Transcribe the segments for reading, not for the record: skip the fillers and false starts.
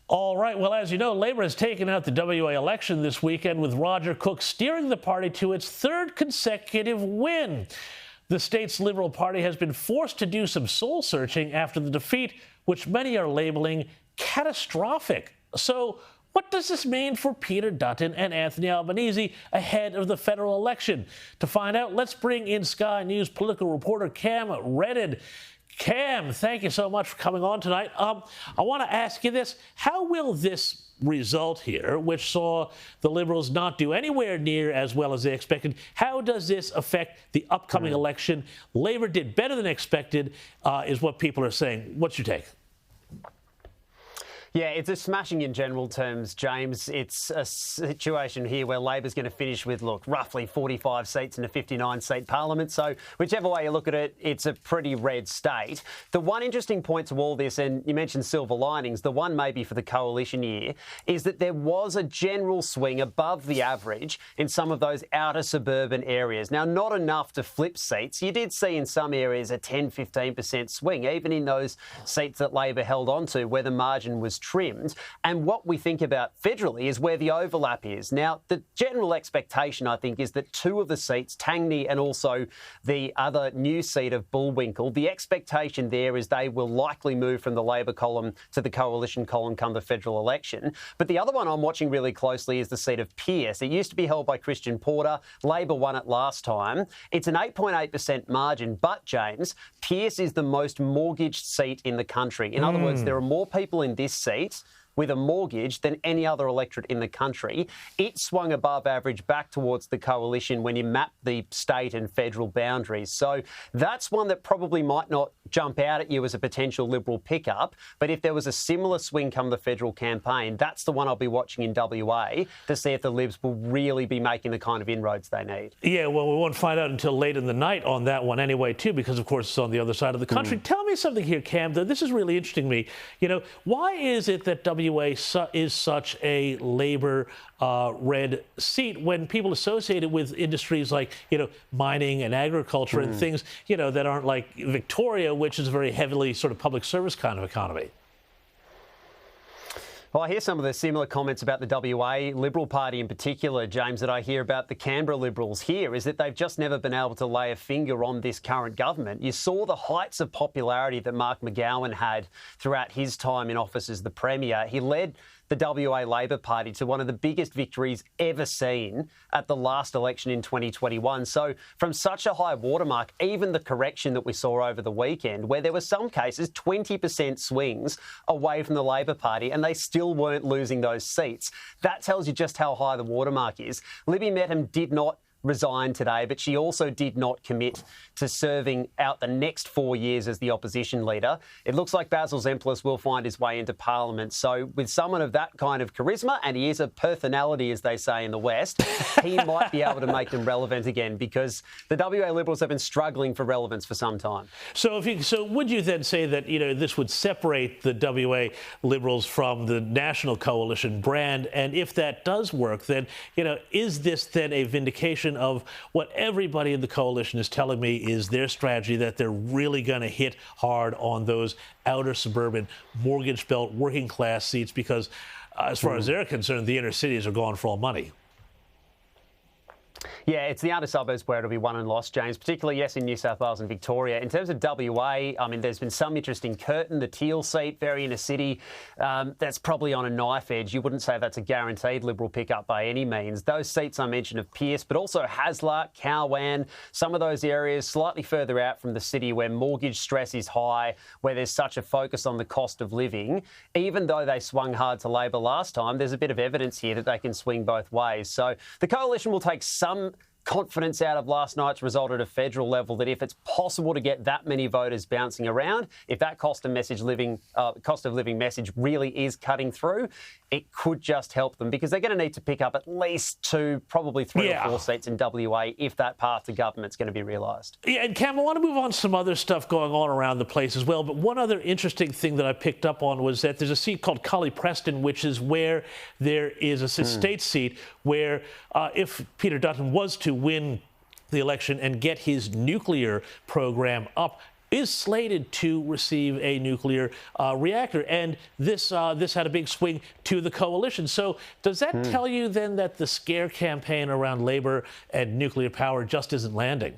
All right. Well, as you know, Labour has taken out the WA election this weekend with Roger Cook steering the party to its third consecutive win. The state's Liberal Party has been forced to do some soul-searching after the defeat, which many are labeling catastrophic. So what does this mean for Peter Dutton and Anthony Albanese ahead of the federal election? To find out, let's bring in Sky News political reporter Cam Redden. Cam, thank you so much for coming on tonight. I want to ask you this. How will this result here, which saw the Liberals not do anywhere near as well as they expected, how does this affect the upcoming election? Labour did better than expected, is what people are saying. What's your take? Yeah, it's a smashing in general terms, James. It's a situation here where Labor's going to finish with, look, roughly 45 seats in a 59-seat parliament. So whichever way you look at it, it's a pretty red state. The one interesting point to all this, and you mentioned silver linings, the one maybe for the coalition year, is that there was a general swing above the average in some of those outer suburban areas. Now, not enough to flip seats. You did see in some areas a 10-15% swing, even in those seats that Labor held on to where the margin was trimmed. And what we think about federally is where the overlap is. Now, the general expectation, I think, is that two of the seats, Tangney and also the other new seat of Bullwinkle, the expectation there is they will likely move from the Labor column to the coalition column come the federal election. But the other one I'm watching really closely is the seat of Pearce. It used to be held by Christian Porter. Labor won it last time. It's an 8.8% margin, but, James, Pearce is the most mortgaged seat in the country. In other words, there are more people in this seat with a mortgage than any other electorate in the country. It swung above average back towards the coalition when you map the state and federal boundaries. So that's one that probably might not jump out at you as a potential Liberal pickup. But if there was a similar swing come the federal campaign, that's the one I'll be watching in WA to see if the Libs will really be making the kind of inroads they need. Yeah, well, we won't find out until late in the night on that one anyway, too, because, of course, it's on the other side of the country. Tell me something here, Cam, though. This is really interesting to me. You know, why is it that WA is such a Labour red seat when people associate it with industries like, you know, mining and agriculture and things, you know, that aren't like Victoria, which is a very heavily sort of public service kind of economy? Well, I hear some of the similar comments about the WA Liberal Party in particular, James, that I hear about the Canberra Liberals here, is that they've just never been able to lay a finger on this current government. You saw the heights of popularity that Mark McGowan had throughout his time in office as the Premier. He led the WA Labor Party to one of the biggest victories ever seen at the last election in 2021. So from such a high watermark, even the correction that we saw over the weekend, where there were some cases 20% swings away from the Labor Party, and they still weren't losing those seats, that tells you just how high the watermark is. Libby Metham did not resign today, but she also did not commit to serving out the next 4 years as the opposition leader. It looks like Basil Zemplis will find his way into Parliament. So with someone of that kind of charisma, and he is a personality, as they say in the West, he might be able to make them relevant again, because the WA Liberals have been struggling for relevance for some time. So would you then say that, you know, this would separate the WA Liberals from the National Coalition brand? And if that does work, then, you know, is this then a vindication of what everybody in the coalition is telling me is their strategy, that they're really going to hit hard on those outer suburban mortgage belt working class seats, because as far as they're concerned, the inner cities are gone for all money? Yeah, it's the outer suburbs where it'll be won and lost, James, particularly, yes, in New South Wales and Victoria. In terms of WA, I mean, there's been some interest in Curtin, the Teal seat, very inner city. That's probably on a knife edge. You wouldn't say that's a guaranteed Liberal pickup by any means. Those seats I mentioned of Pearce, but also Hasler, Cowan, some of those areas slightly further out from the city where mortgage stress is high, where there's such a focus on the cost of living. Even though they swung hard to Labor last time, there's a bit of evidence here that they can swing both ways. So the coalition will take some confidence out of last night's result at a federal level, that if it's possible to get that many voters bouncing around, if that cost of living message really is cutting through, it could just help them, because they're going to need to pick up at least two, probably three or four seats in WA if that path to government's going to be realised. Yeah, and Cam, I want to move on to some other stuff going on around the place as well. But one other interesting thing that I picked up on was that there's a seat called Cully Preston, which is where there is a state seat where if Peter Dutton was to win the election and get his nuclear program up, is slated to receive a nuclear reactor. And this had a big swing to the coalition. So does that tell you then that the scare campaign around Labor and nuclear power just isn't landing?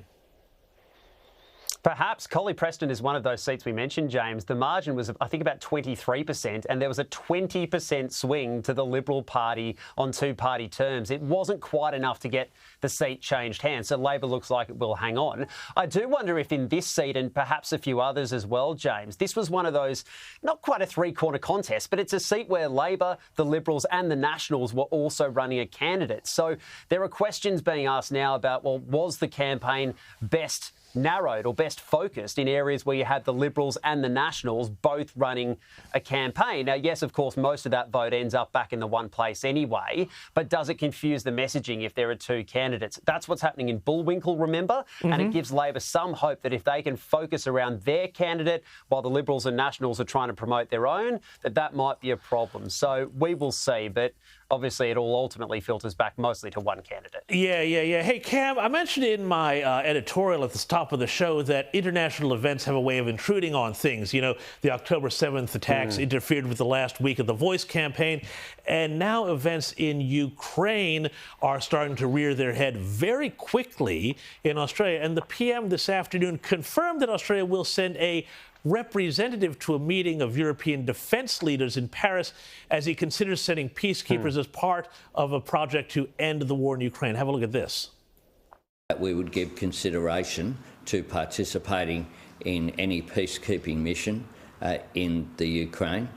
Perhaps. Collie Preston is one of those seats we mentioned, James. The margin was, I think, about 23%, and there was a 20% swing to the Liberal Party on two-party terms. It wasn't quite enough to get the seat changed hands, so Labor looks like it will hang on. I do wonder if in this seat, and perhaps a few others as well, James, this was one of those, not quite a three-corner contest, but it's a seat where Labor, the Liberals and the Nationals were also running a candidate. So there are questions being asked now about, well, was the campaign best narrowed or best focused in areas where you had the Liberals and the Nationals both running a campaign? Now, yes, of course, most of that vote ends up back in the one place anyway, but does it confuse the messaging if there are two candidates? That's what's happening in Bullwinkle, remember? And it gives Labor some hope that if they can focus around their candidate while the Liberals and Nationals are trying to promote their own, that might be a problem. So we will see, but obviously it all ultimately filters back mostly to one candidate. Yeah. Hey, Cam, I mentioned in my editorial at the top of the show that international events have a way of intruding on things. You know, the October 7th attacks interfered with the last week of the Voice campaign, and now events in Ukraine are starting to rear their head very quickly in Australia. And the PM this afternoon confirmed that Australia will send a representative to a meeting of European defence leaders in Paris as he considers sending peacekeepers as part of a project to end the war in Ukraine. Have a look at this. We would give consideration to participating in any peacekeeping mission in the Ukraine.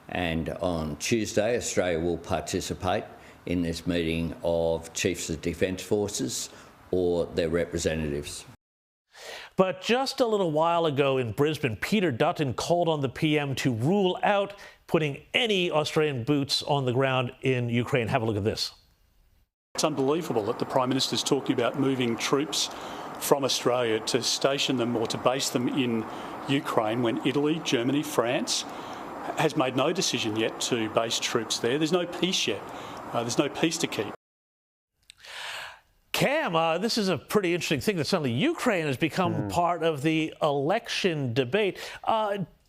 And on Tuesday, Australia will participate in this meeting of Chiefs of Defence Forces or their representatives. But just a little while ago in Brisbane, Peter Dutton called on the PM to rule out putting any Australian boots on the ground in Ukraine. Have a look at this. It's unbelievable that the Prime Minister's talking about moving troops from Australia to station them or to base them in Ukraine when Italy, Germany, France has made no decision yet to base troops there. There's no peace yet. There's no peace to keep. Cam, this is a pretty interesting thing that suddenly Ukraine has become part of the election debate.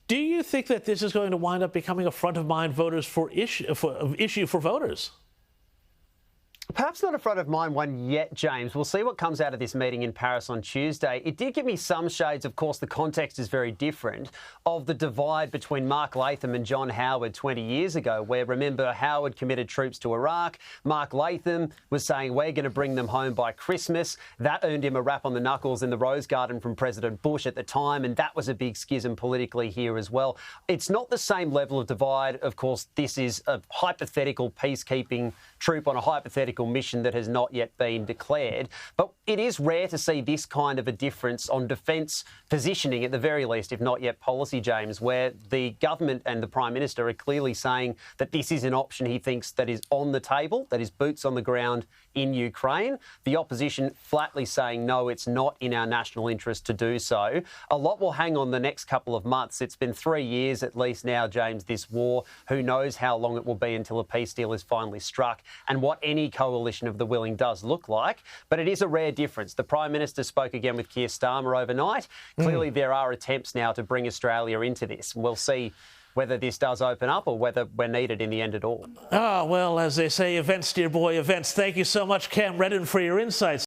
Do you think that this is going to wind up becoming a front of mind issue for voters? Perhaps not a front of mind one yet, James. We'll see what comes out of this meeting in Paris on Tuesday. It did give me some shades, of course, the context is very different, of the divide between Mark Latham and John Howard 20 years ago, where, remember, Howard committed troops to Iraq. Mark Latham was saying, we're going to bring them home by Christmas. That earned him a rap on the knuckles in the Rose Garden from President Bush at the time, and that was a big schism politically here as well. It's not the same level of divide. Of course, this is a hypothetical peacekeeping troop on a hypothetical mission that has not yet been declared. But it is rare to see this kind of a difference on defence positioning, at the very least, if not yet policy, James, where the government and the Prime Minister are clearly saying that this is an option he thinks that is on the table, that is boots on the ground in Ukraine. The opposition flatly saying, no, it's not in our national interest to do so. A lot will hang on the next couple of months. It's been 3 years at least now, James, this war. Who knows how long it will be until a peace deal is finally struck and what any coalition of the willing does look like. But it is a rare difference. The Prime Minister spoke again with Keir Starmer overnight. Clearly there are attempts now to bring Australia into this. We'll see whether this does open up or whether we're needed in the end at all. Ah, well, as they say, events, dear boy, events. Thank you so much, Cam Redden, for your insights.